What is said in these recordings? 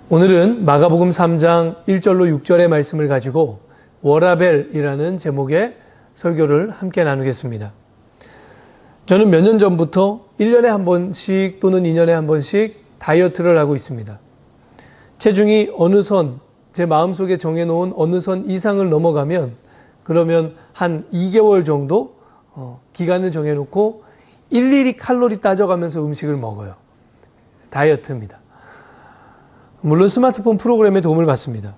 오늘은 마가복음 3장 1절로 6절의 말씀을 가지고 워라벨이라는 제목의 설교를 함께 나누겠습니다. 저는 몇 년 전부터 1년에 한 번씩 또는 2년에 한 번씩 다이어트를 하고 있습니다. 체중이 어느 선, 제 마음속에 정해놓은 어느 선 이상을 넘어가면 그러면 한 2개월 정도 기간을 정해놓고 일일이 칼로리 따져가면서 음식을 먹어요. 다이어트입니다. 물론 스마트폰 프로그램의 도움을 받습니다.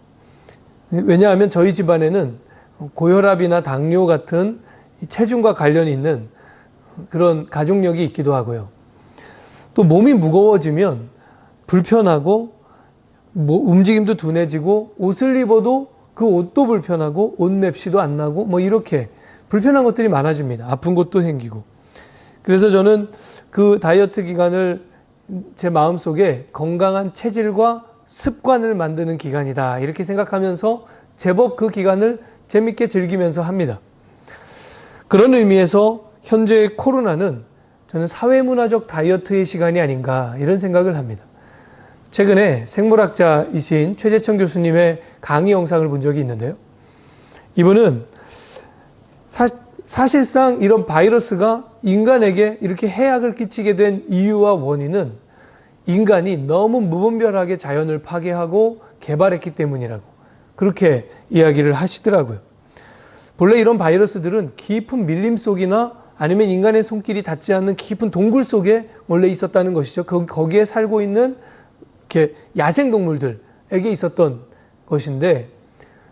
왜냐하면 저희 집안에는 고혈압이나 당뇨 같은 체중과 관련이 있는 그런 가족력이 있기도 하고요. 또 몸이 무거워지면 불편하고 움직임도 둔해지고 옷을 입어도 그 옷도 불편하고 옷 맵시도 안 나고 이렇게 불편한 것들이 많아집니다. 아픈 것도 생기고. 그래서 저는 그 다이어트 기간을 제 마음속에 건강한 체질과 습관을 만드는 기간이다 이렇게 생각하면서 제법 그 기간을 재밌게 즐기면서 합니다. 그런 의미에서 현재의 코로나는 저는 사회문화적 다이어트의 시간이 아닌가 이런 생각을 합니다. 최근에 생물학자이신 최재천 교수님의 강의 영상을 본 적이 있는데요. 이분은 사실상 이런 바이러스가 인간에게 이렇게 해악을 끼치게 된 이유와 원인은 인간이 너무 무분별하게 자연을 파괴하고 개발했기 때문이라고 그렇게 이야기를 하시더라고요. 본래 이런 바이러스들은 깊은 밀림 속이나 아니면 인간의 손길이 닿지 않는 깊은 동굴 속에 원래 있었다는 것이죠. 거기에 살고 있는 이렇게 야생동물들에게 있었던 것인데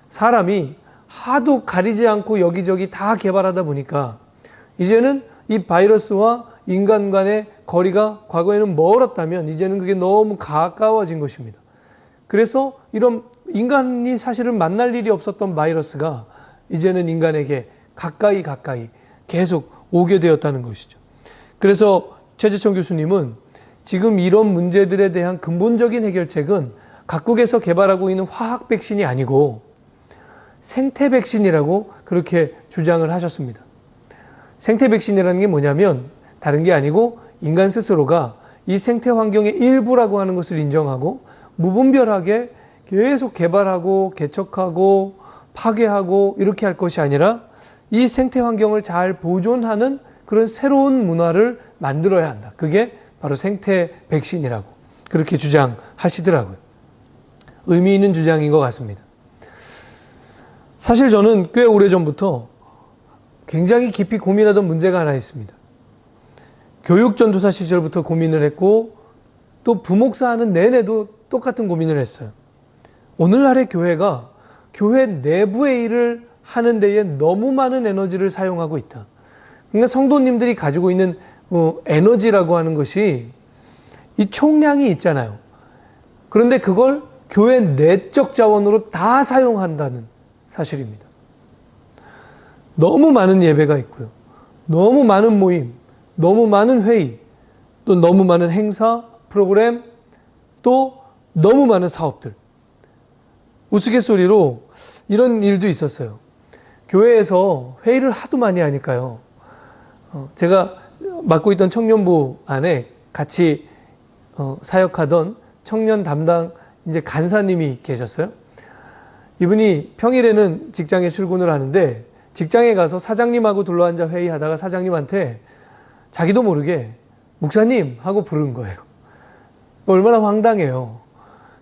사람이 하도 가리지 않고 여기저기 다 개발하다 보니까 이제는 이 바이러스와 인간 간의 거리가 과거에는 멀었다면 이제는 그게 너무 가까워진 것입니다. 그래서 이런 인간이 사실은 만날 일이 없었던 바이러스가 이제는 인간에게 가까이 계속 오게 되었다는 것이죠. 그래서 최재천 교수님은 지금 이런 문제들에 대한 근본적인 해결책은 각국에서 개발하고 있는 화학 백신이 아니고 생태 백신이라고 그렇게 주장을 하셨습니다. 생태 백신이라는 게 뭐냐면 다른 게 아니고 인간 스스로가 이 생태 환경의 일부라고 하는 것을 인정하고 무분별하게 계속 개발하고 개척하고 파괴하고 이렇게 할 것이 아니라 이 생태 환경을 잘 보존하는 그런 새로운 문화를 만들어야 한다. 그게 바로 생태 백신이라고 그렇게 주장하시더라고요. 의미 있는 주장인 것 같습니다. 사실 저는 꽤 오래전부터 굉장히 깊이 고민하던 문제가 하나 있습니다. 교육전도사 시절부터 고민을 했고 또 부목사 하는 내내도 똑같은 고민을 했어요. 오늘날의 교회가 교회 내부의 일을 하는 데에 너무 많은 에너지를 사용하고 있다. 그러니까 성도님들이 가지고 있는 에너지라고 하는 것이 이 총량이 있잖아요. 그런데 그걸 교회 내적 자원으로 다 사용한다는 사실입니다. 너무 많은 예배가 있고요. 너무 많은 모임, 너무 많은 회의, 또 너무 많은 행사, 프로그램, 또 너무 많은 사업들. 우스갯소리로 이런 일도 있었어요. 교회에서 회의를 하도 많이 하니까요. 제가 맡고 있던 청년부 안에 같이 사역하던 청년 담당 이제 간사님이 계셨어요. 이분이 평일에는 직장에 출근을 하는데 직장에 가서 사장님하고 둘러앉아 회의하다가 사장님한테 자기도 모르게 목사님 하고 부른 거예요. 얼마나 황당해요.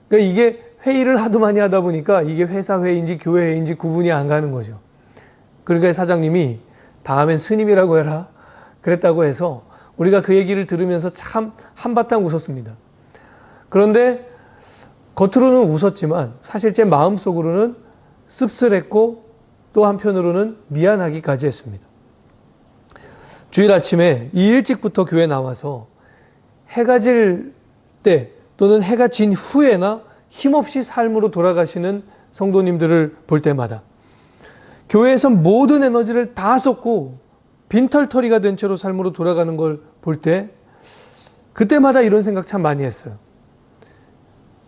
그러니까 이게 회의를 하도 많이 하다 보니까 이게 회사 회의인지 교회 회의인지 구분이 안 가는 거죠. 그러니까 사장님이 다음엔 스님이라고 해라 그랬다고 해서 우리가 그 얘기를 들으면서 참 한바탕 웃었습니다. 그런데 겉으로는 웃었지만 사실 제 마음속으로는 씁쓸했고 또 한편으로는 미안하기까지 했습니다. 주일 아침에 이 일찍부터 교회 나와서 해가 질 때 또는 해가 진 후에나 힘없이 삶으로 돌아가시는 성도님들을 볼 때마다 교회에서 모든 에너지를 다 쏟고 빈털터리가 된 채로 삶으로 돌아가는 걸 볼 때 그때마다 이런 생각 참 많이 했어요.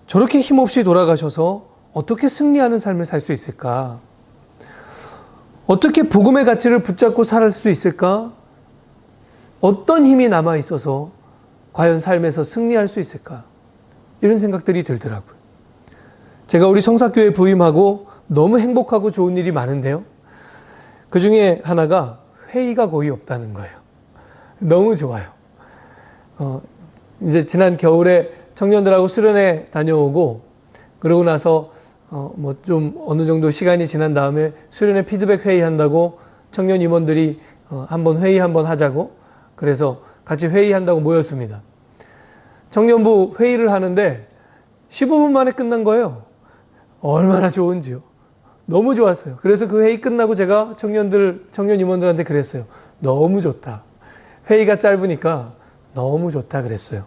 저렇게 힘없이 돌아가셔서 어떻게 승리하는 삶을 살 수 있을까? 어떻게 복음의 가치를 붙잡고 살 수 있을까? 어떤 힘이 남아 있어서 과연 삶에서 승리할 수 있을까? 이런 생각들이 들더라고요. 제가 우리 성사교회 부임하고 너무 행복하고 좋은 일이 많은데요. 그 중에 하나가 회의가 거의 없다는 거예요. 너무 좋아요. 이제 지난 겨울에 청년들하고 수련회 다녀오고, 그러고 나서 뭐 좀 어느 정도 시간이 지난 다음에 수련회 피드백 회의 한다고 청년 임원들이 한번 회의 한번 하자고, 그래서 같이 회의한다고 모였습니다. 청년부 회의를 하는데 15분 만에 끝난 거예요. 얼마나 좋은지요. 너무 좋았어요. 그래서 그 회의 끝나고 제가 청년 임원들한테 그랬어요. 너무 좋다. 회의가 짧으니까 너무 좋다 그랬어요.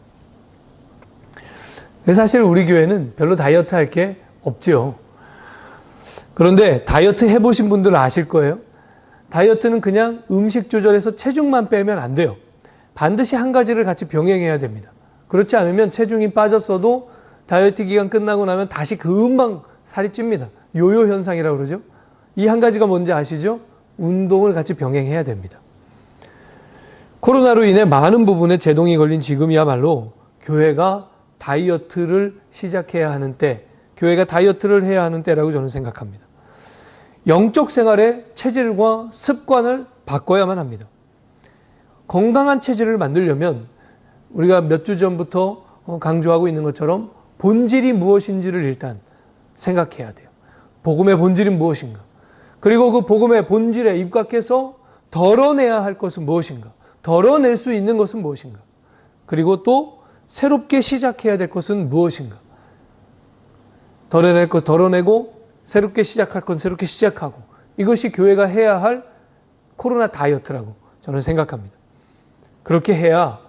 사실 우리 교회는 별로 다이어트 할 게 없지요. 그런데 다이어트 해보신 분들은 아실 거예요. 다이어트는 그냥 음식 조절해서 체중만 빼면 안 돼요. 반드시 한 가지를 같이 병행해야 됩니다. 그렇지 않으면 체중이 빠졌어도 다이어트 기간 끝나고 나면 다시 금방 살이 찝니다. 요요 현상이라고 그러죠. 이 한 가지가 뭔지 아시죠? 운동을 같이 병행해야 됩니다. 코로나로 인해 많은 부분에 제동이 걸린 지금이야말로 교회가 다이어트를 시작해야 하는 때, 교회가 다이어트를 해야 하는 때라고 저는 생각합니다. 영적 생활의 체질과 습관을 바꿔야만 합니다. 건강한 체질을 만들려면 우리가 몇 주 전부터 강조하고 있는 것처럼 본질이 무엇인지를 일단 생각해야 돼요. 복음의 본질은 무엇인가? 그리고 그 복음의 본질에 입각해서 덜어내야 할 것은 무엇인가? 덜어낼 수 있는 것은 무엇인가? 그리고 또 새롭게 시작해야 될 것은 무엇인가? 덜어낼 것 덜어내고 새롭게 시작할 건 새롭게 시작하고, 이것이 교회가 해야 할 코로나 다이어트라고 저는 생각합니다. 그렇게 해야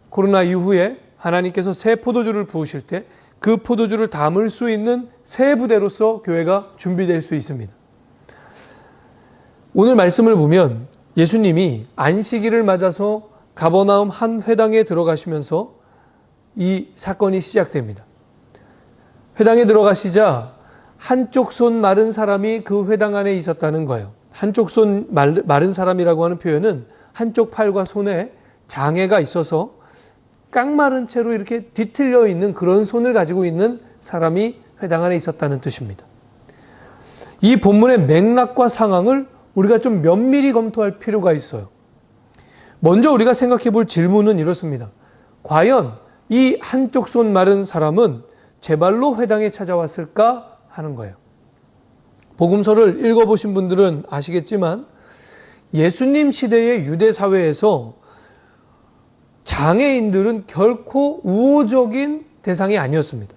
코로나 이후에 하나님께서 새 포도주를 부으실 때 그 포도주를 담을 수 있는 새 부대로서 교회가 준비될 수 있습니다. 오늘 말씀을 보면 예수님이 안식일을 맞아서 가버나움 한 회당에 들어가시면서 이 사건이 시작됩니다. 회당에 들어가시자 한쪽 손 마른 사람이 그 회당 안에 있었다는 거예요. 한쪽 손 마른 사람이라고 하는 표현은 한쪽 팔과 손에 장애가 있어서 깡마른 채로 이렇게 뒤틀려 있는 그런 손을 가지고 있는 사람이 회당 안에 있었다는 뜻입니다. 이 본문의 맥락과 상황을 우리가 좀 면밀히 검토할 필요가 있어요. 먼저 우리가 생각해 볼 질문은 이렇습니다. 과연 이 한쪽 손 마른 사람은 제발로 회당에 찾아왔을까 하는 거예요. 복음서를 읽어보신 분들은 아시겠지만 예수님 시대의 유대 사회에서 장애인들은 결코 우호적인 대상이 아니었습니다.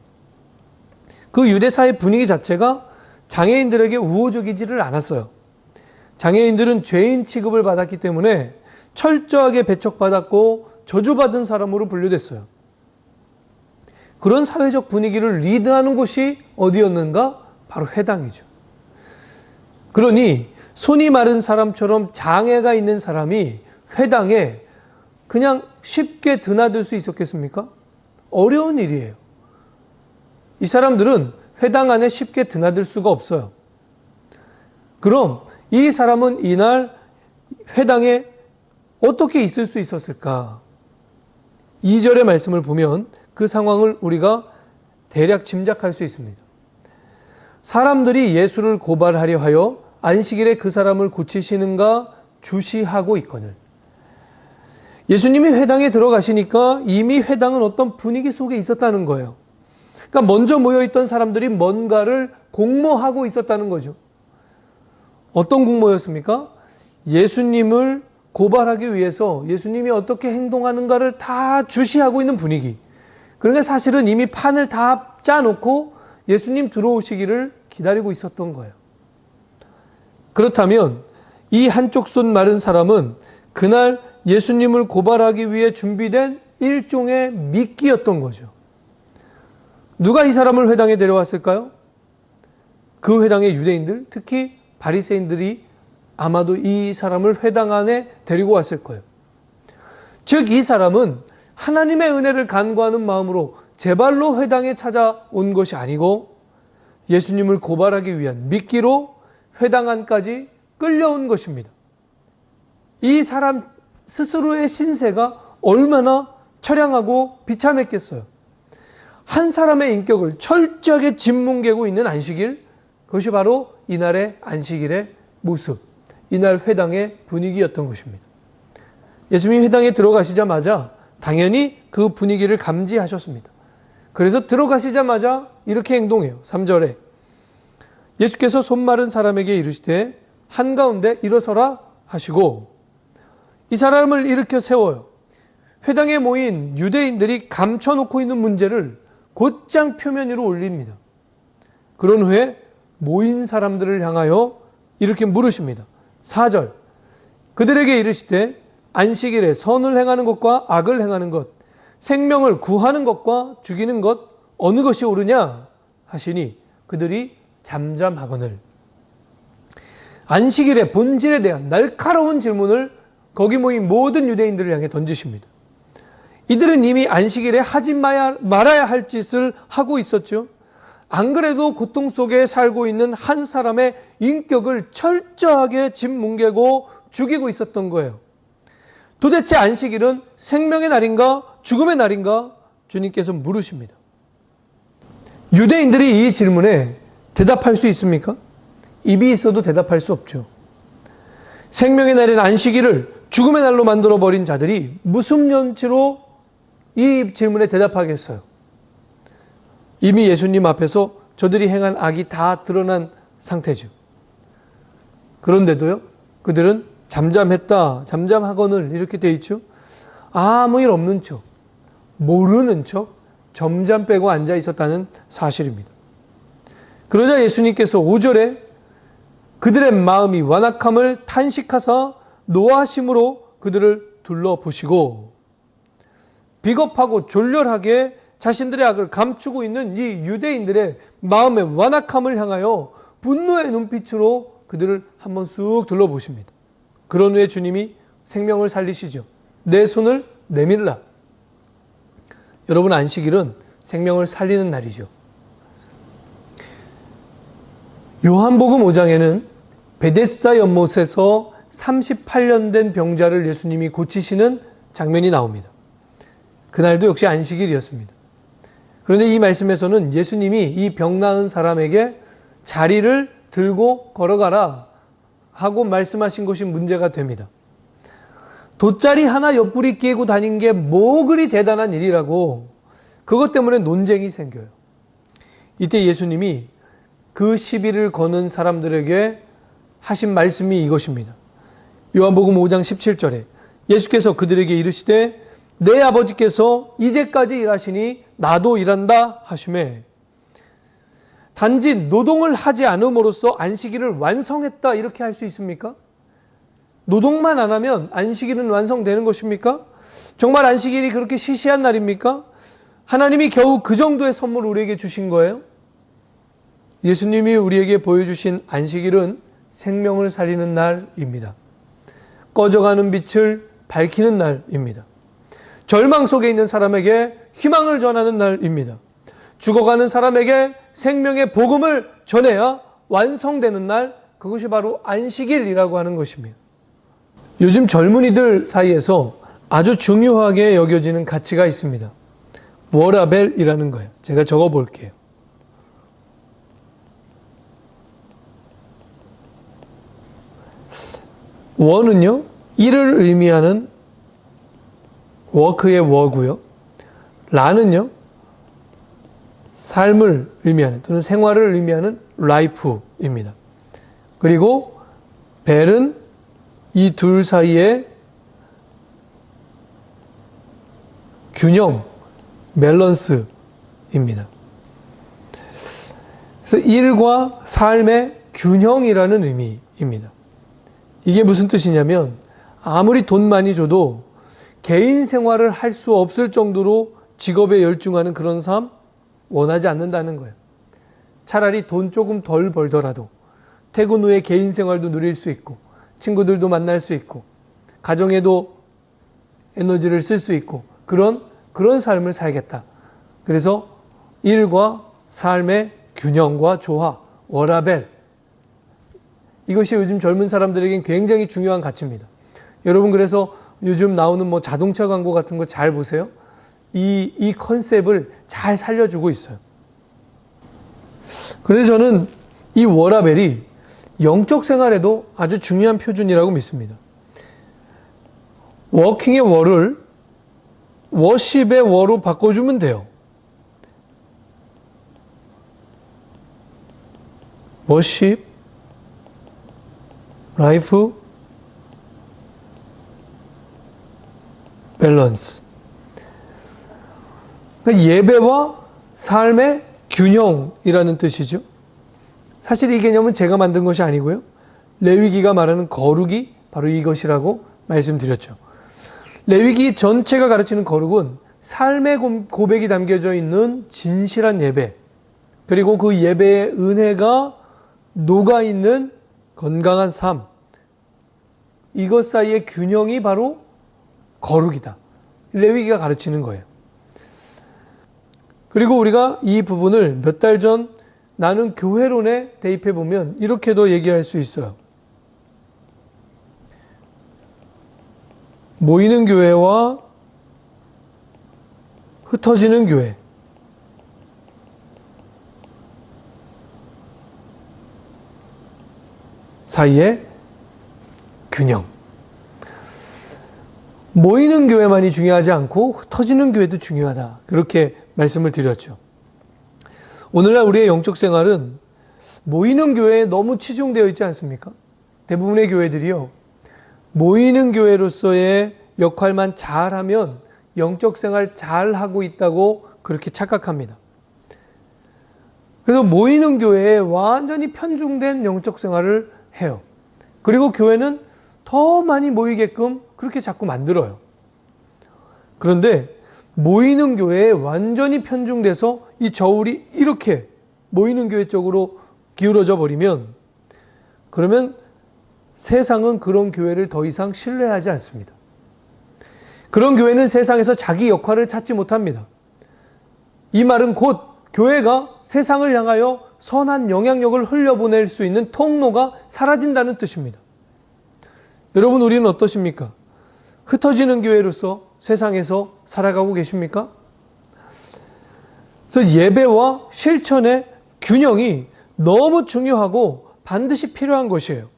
그 유대 사회 분위기 자체가 장애인들에게 우호적이지를 않았어요. 장애인들은 죄인 취급을 받았기 때문에 철저하게 배척받았고 저주받은 사람으로 분류됐어요. 그런 사회적 분위기를 리드하는 곳이 어디였는가? 바로 회당이죠. 그러니 손이 마른 사람처럼 장애가 있는 사람이 회당에 그냥 쉽게 드나들 수 있었겠습니까? 어려운 일이에요. 이 사람들은 회당 안에 쉽게 드나들 수가 없어요. 그럼 이 사람은 이날 회당에 어떻게 있을 수 있었을까? 2절의 말씀을 보면 그 상황을 우리가 대략 짐작할 수 있습니다. 사람들이 예수를 고발하려 하여 안식일에 그 사람을 고치시는가 주시하고 있거늘. 예수님이 회당에 들어가시니까 이미 회당은 어떤 분위기 속에 있었다는 거예요. 그러니까 먼저 모여있던 사람들이 뭔가를 공모하고 있었다는 거죠. 어떤 공모였습니까? 예수님을 고발하기 위해서 예수님이 어떻게 행동하는가를 다 주시하고 있는 분위기. 그러니까 사실은 이미 판을 다 짜놓고 예수님 들어오시기를 기다리고 있었던 거예요. 그렇다면 이 한쪽 손 마른 사람은 그날 예수님을 고발하기 위해 준비된 일종의 미끼였던 거죠. 누가 이 사람을 회당에 데려왔을까요? 그 회당의 유대인들, 특히 바리새인들이 아마도 이 사람을 회당 안에 데리고 왔을 거예요. 즉 이 사람은 하나님의 은혜를 간구하는 마음으로 제발로 회당에 찾아온 것이 아니고 예수님을 고발하기 위한 미끼로 회당 안까지 끌려온 것입니다. 이 사람 스스로의 신세가 얼마나 처량하고 비참했겠어요. 한 사람의 인격을 철저하게 짓뭉개고 있는 안식일, 그것이 바로 이날의 안식일의 모습, 이날 회당의 분위기였던 것입니다. 예수님이 회당에 들어가시자마자 당연히 그 분위기를 감지하셨습니다. 그래서 들어가시자마자 이렇게 행동해요. 3절에 예수께서 손 마른 사람에게 이르시되 한가운데 일어서라 하시고 이 사람을 일으켜 세워요. 회당에 모인 유대인들이 감춰놓고 있는 문제를 곧장 표면 위로 올립니다. 그런 후에 모인 사람들을 향하여 이렇게 물으십니다. 4절 그들에게 이르시되 안식일에 선을 행하는 것과 악을 행하는 것, 생명을 구하는 것과 죽이는 것 어느 것이 옳으냐 하시니 그들이 잠잠하거늘. 안식일의 본질에 대한 날카로운 질문을 거기 모인 모든 유대인들을 향해 던지십니다. 이들은 이미 안식일에 하지 말아야 할 짓을 하고 있었죠. 안 그래도 고통 속에 살고 있는 한 사람의 인격을 철저하게 짓뭉개고 죽이고 있었던 거예요. 도대체 안식일은 생명의 날인가 죽음의 날인가 주님께서 물으십니다. 유대인들이 이 질문에 대답할 수 있습니까? 입이 있어도 대답할 수 없죠. 생명의 날인 안식일을 죽음의 날로 만들어버린 자들이 무슨 염치로 이 질문에 대답하겠어요? 이미 예수님 앞에서 저들이 행한 악이 다 드러난 상태죠. 그런데도요, 그들은 잠잠했다, 잠잠하거늘 이렇게 돼 있죠. 아무 일 없는 척, 모르는 척, 점잠 빼고 앉아 있었다는 사실입니다. 그러자 예수님께서 5절에 그들의 마음이 완악함을 탄식하사 노하심으로 그들을 둘러보시고 비겁하고 졸렬하게 자신들의 악을 감추고 있는 이 유대인들의 마음의 완악함을 향하여 분노의 눈빛으로 그들을 한번 쑥 둘러보십니다. 그런 후에 주님이 생명을 살리시죠. 내 손을 내밀라. 여러분, 안식일은 생명을 살리는 날이죠. 요한복음 5장에는 베데스다 연못에서 38년 된 병자를 예수님이 고치시는 장면이 나옵니다. 그날도 역시 안식일이었습니다. 그런데 이 말씀에서는 예수님이 이 병 나은 사람에게 자리를 들고 걸어가라 하고 말씀하신 것이 문제가 됩니다. 돗자리 하나 옆구리 끼고 다닌 게 뭐 그리 대단한 일이라고 그것 때문에 논쟁이 생겨요. 이때 예수님이 그 시비를 거는 사람들에게 하신 말씀이 이것입니다. 요한복음 5장 17절에 예수께서 그들에게 이르시되 내 아버지께서 이제까지 일하시니 나도 일한다 하시매 단지 노동을 하지 않음으로써 안식일을 완성했다 이렇게 할 수 있습니까? 노동만 안 하면 안식일은 완성되는 것입니까? 정말 안식일이 그렇게 시시한 날입니까? 하나님이 겨우 그 정도의 선물을 우리에게 주신 거예요? 예수님이 우리에게 보여주신 안식일은 생명을 살리는 날입니다. 꺼져가는 빛을 밝히는 날입니다. 절망 속에 있는 사람에게 희망을 전하는 날입니다. 죽어가는 사람에게 생명의 복음을 전해야 완성되는 날, 그것이 바로 안식일이라고 하는 것입니다. 요즘 젊은이들 사이에서 아주 중요하게 여겨지는 가치가 있습니다. 워라벨이라는 거예요. 제가 적어 볼게요. 워는요, 일을 의미하는 워크의 워고요. 라는요, 삶을 의미하는 또는 생활을 의미하는 라이프입니다. 그리고 벨은 이 둘 사이의 균형, 밸런스입니다. 그래서 일과 삶의 균형이라는 의미입니다. 이게 무슨 뜻이냐면 아무리 돈 많이 줘도 개인 생활을 할 수 없을 정도로 직업에 열중하는 그런 삶 원하지 않는다는 거예요. 차라리 돈 조금 덜 벌더라도 퇴근 후에 개인 생활도 누릴 수 있고 친구들도 만날 수 있고 가정에도 에너지를 쓸 수 있고 그런 삶을 살겠다. 그래서 일과 삶의 균형과 조화, 워라벨, 이것이 요즘 젊은 사람들에겐 굉장히 중요한 가치입니다. 여러분, 그래서 요즘 나오는 자동차 광고 같은 거 잘 보세요. 이 컨셉을 잘 살려주고 있어요. 그래서 저는 이 워라벨이 영적 생활에도 아주 중요한 표준이라고 믿습니다. 워킹의 워를 워십의 워로 바꿔주면 돼요. 워십, 라이프, 밸런스. 그러니까 예배와 삶의 균형이라는 뜻이죠. 사실 이 개념은 제가 만든 것이 아니고요. 레위기가 말하는 거룩이 바로 이것이라고 말씀드렸죠. 레위기 전체가 가르치는 거룩은 삶의 고백이 담겨져 있는 진실한 예배, 그리고 그 예배의 은혜가 녹아있는 건강한 삶, 이것 사이의 균형이 바로 거룩이다. 레위기가 가르치는 거예요. 그리고 우리가 이 부분을 몇 달 전 나는 교회론에 대입해 보면 이렇게도 얘기할 수 있어요. 모이는 교회와 흩어지는 교회, 사이의 균형. 모이는 교회만이 중요하지 않고 흩어지는 교회도 중요하다. 그렇게 말씀을 드렸죠. 오늘날 우리의 영적 생활은 모이는 교회에 너무 치중되어 있지 않습니까? 대부분의 교회들이요, 모이는 교회로서의 역할만 잘하면 영적 생활 잘하고 있다고 그렇게 착각합니다. 그래서 모이는 교회에 완전히 편중된 영적 생활을 해요. 그리고 교회는 더 많이 모이게끔 그렇게 자꾸 만들어요. 그런데 모이는 교회에 완전히 편중돼서 이 저울이 이렇게 모이는 교회 쪽으로 기울어져 버리면, 그러면 세상은 그런 교회를 더 이상 신뢰하지 않습니다. 그런 교회는 세상에서 자기 역할을 찾지 못합니다. 이 말은 곧 교회가 세상을 향하여 선한 영향력을 흘려보낼 수 있는 통로가 사라진다는 뜻입니다. 여러분, 우리는 어떠십니까? 흩어지는 교회로서 세상에서 살아가고 계십니까? 그래서 예배와 실천의 균형이 너무 중요하고 반드시 필요한 것이에요.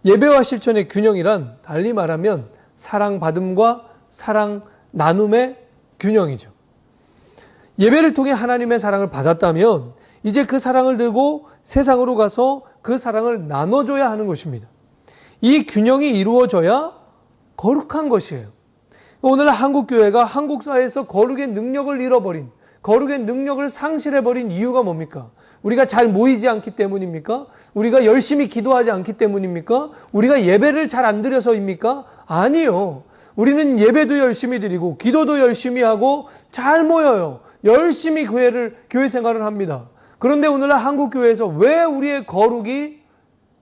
예배와 실천의 균형이란 달리 말하면 사랑받음과 사랑 나눔의 균형이죠. 예배를 통해 하나님의 사랑을 받았다면 이제 그 사랑을 들고 세상으로 가서 그 사랑을 나눠줘야 하는 것입니다. 이 균형이 이루어져야 거룩한 것이에요. 오늘 한국교회가 한국 사회에서 거룩의 능력을 잃어버린, 거룩의 능력을 상실해버린 이유가 뭡니까? 우리가 잘 모이지 않기 때문입니까? 우리가 열심히 기도하지 않기 때문입니까? 우리가 예배를 잘 안 드려서입니까? 아니요. 우리는 예배도 열심히 드리고 기도도 열심히 하고 잘 모여요. 열심히 교회 생활을 합니다. 그런데 오늘날 한국교회에서 왜 우리의 거룩이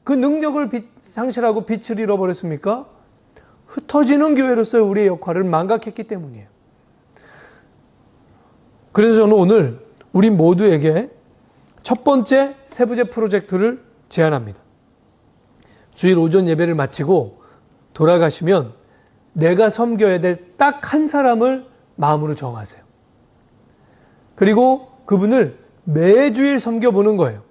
그 능력을 상실하고 빛을 잃어버렸습니까? 흩어지는 교회로서의 우리의 역할을 망각했기 때문이에요. 그래서 저는 오늘 우리 모두에게 첫 번째 세부제 프로젝트를 제안합니다. 주일 오전 예배를 마치고 돌아가시면 내가 섬겨야 될 딱 한 사람을 마음으로 정하세요. 그리고 그분을 매주일 섬겨보는 거예요.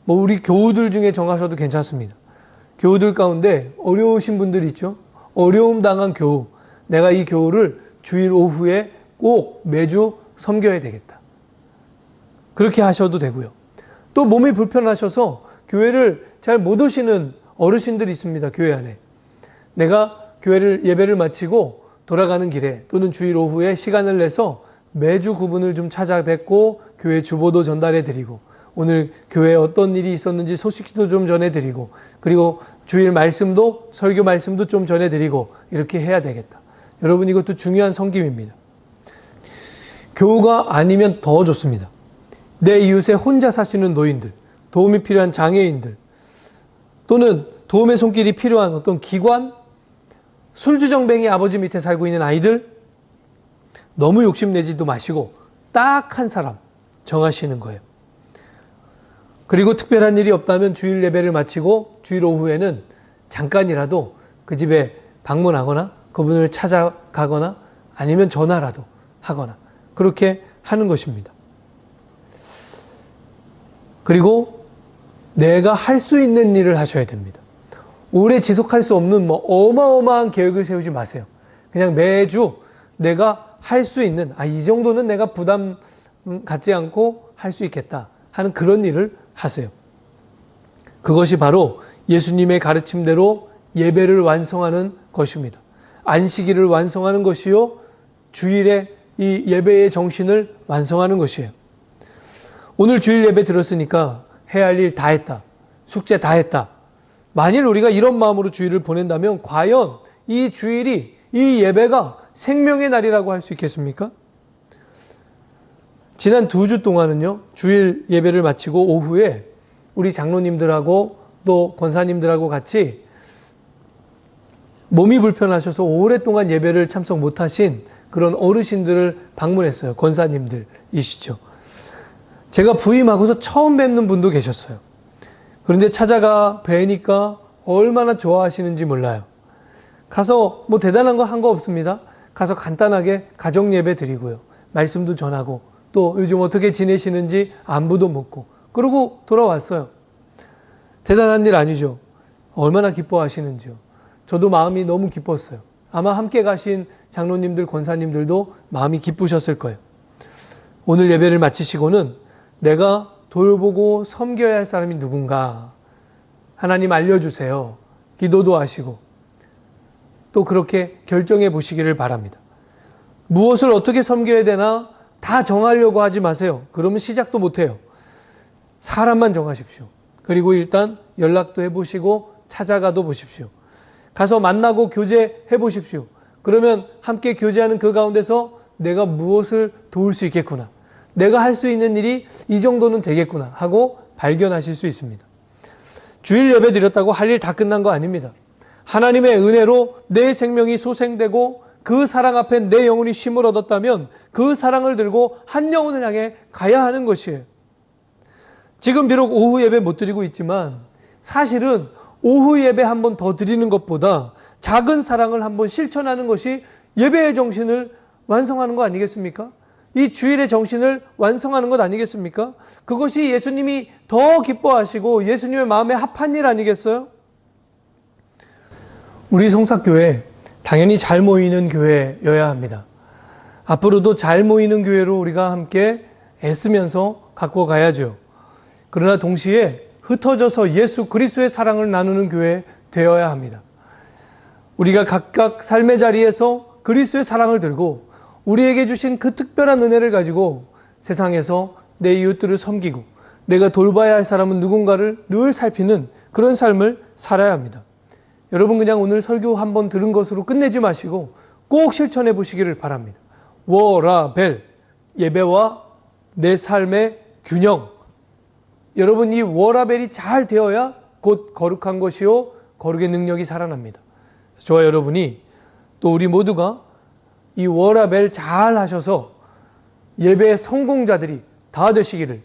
우리 교우들 중에 정하셔도 괜찮습니다. 교우들 가운데 어려우신 분들 있죠? 어려움 당한 교우. 내가 이 교우를 주일 오후에 꼭 매주 섬겨야 되겠다. 그렇게 하셔도 되고요. 또 몸이 불편하셔서 교회를 잘 못 오시는 어르신들이 있습니다. 교회 안에. 내가 예배를 마치고 돌아가는 길에 또는 주일 오후에 시간을 내서 매주 그분을 좀 찾아뵙고 교회 주보도 전달해 드리고 오늘 교회에 어떤 일이 있었는지 소식도 좀 전해드리고 그리고 주일 말씀도 설교 말씀도 좀 전해드리고 이렇게 해야 되겠다. 여러분, 이것도 중요한 섬김입니다. 교우가 아니면 더 좋습니다. 내 이웃에 혼자 사시는 노인들, 도움이 필요한 장애인들, 또는 도움의 손길이 필요한 어떤 기관, 술주정뱅이 아버지 밑에 살고 있는 아이들, 너무 욕심내지도 마시고 딱 한 사람 정하시는 거예요. 그리고 특별한 일이 없다면 주일 예배를 마치고 주일 오후에는 잠깐이라도 그 집에 방문하거나 그분을 찾아가거나 아니면 전화라도 하거나 그렇게 하는 것입니다. 그리고 내가 할 수 있는 일을 하셔야 됩니다. 오래 지속할 수 없는 어마어마한 계획을 세우지 마세요. 그냥 매주 내가 할 수 있는, 이 정도는 내가 부담 갖지 않고 할 수 있겠다 하는 그런 일을 하세요. 그것이 바로 예수님의 가르침대로 예배를 완성하는 것입니다. 안식일을 완성하는 것이요, 주일에 이 예배의 정신을 완성하는 것이에요. 오늘 주일 예배 들었으니까 해야 할 일 다 했다. 숙제 다 했다. 만일 우리가 이런 마음으로 주일을 보낸다면 과연 이 주일이, 이 예배가 생명의 날이라고 할 수 있겠습니까? 지난 2주 동안은요, 주일 예배를 마치고 오후에 우리 장로님들하고 또 권사님들하고 같이 몸이 불편하셔서 오랫동안 예배를 참석 못하신 그런 어르신들을 방문했어요. 권사님들이시죠. 제가 부임하고서 처음 뵙는 분도 계셨어요. 그런데 찾아가 뵈니까 얼마나 좋아하시는지 몰라요. 가서 대단한 거 한 거 없습니다. 가서 간단하게 가정 예배 드리고요. 말씀도 전하고 또 요즘 어떻게 지내시는지 안부도 묻고 그러고 돌아왔어요. 대단한 일 아니죠. 얼마나 기뻐하시는지요. 저도 마음이 너무 기뻤어요. 아마 함께 가신 장로님들, 권사님들도 마음이 기쁘셨을 거예요. 오늘 예배를 마치시고는 내가 돌보고 섬겨야 할 사람이 누군가 하나님 알려주세요. 기도도 하시고 또 그렇게 결정해 보시기를 바랍니다. 무엇을 어떻게 섬겨야 되나 다 정하려고 하지 마세요. 그러면 시작도 못해요. 사람만 정하십시오. 그리고 일단 연락도 해보시고 찾아가도 보십시오. 가서 만나고 교제해 보십시오. 그러면 함께 교제하는 그 가운데서 내가 무엇을 도울 수 있겠구나. 내가 할 수 있는 일이 이 정도는 되겠구나 하고 발견하실 수 있습니다. 주일 예배 드렸다고 할 일 다 끝난 거 아닙니다. 하나님의 은혜로 내 생명이 소생되고 그 사랑 앞에 내 영혼이 쉼을 얻었다면 그 사랑을 들고 한 영혼을 향해 가야 하는 것이에요. 지금 비록 오후 예배 못 드리고 있지만 사실은 오후 예배 한 번 더 드리는 것보다 작은 사랑을 한번 실천하는 것이 예배의 정신을 완성하는 거 아니겠습니까? 이 주일의 정신을 완성하는 것 아니겠습니까? 그것이 예수님이 더 기뻐하시고 예수님의 마음에 합한 일 아니겠어요? 우리 성삭교회 당연히 잘 모이는 교회여야 합니다. 앞으로도 잘 모이는 교회로 우리가 함께 애쓰면서 갖고 가야죠. 그러나 동시에 흩어져서 예수 그리스도의 사랑을 나누는 교회 되어야 합니다. 우리가 각각 삶의 자리에서 그리스도의 사랑을 들고 우리에게 주신 그 특별한 은혜를 가지고 세상에서 내 이웃들을 섬기고 내가 돌봐야 할 사람은 누군가를 늘 살피는 그런 삶을 살아야 합니다. 여러분 그냥 오늘 설교 한번 들은 것으로 끝내지 마시고 꼭 실천해 보시기를 바랍니다. 워라벨, 예배와 내 삶의 균형. 여러분 이 워라벨이 잘 되어야 곧 거룩한 것이요 거룩의 능력이 살아납니다. 저와 여러분이 또 우리 모두가 이 워라벨 잘 하셔서 예배의 성공자들이 다 되시기를,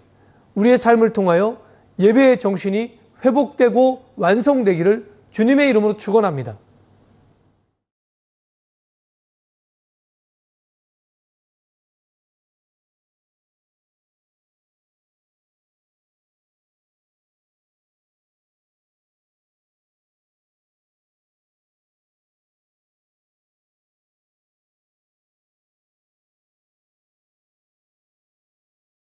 우리의 삶을 통하여 예배의 정신이 회복되고 완성되기를 주님의 이름으로 축원합니다.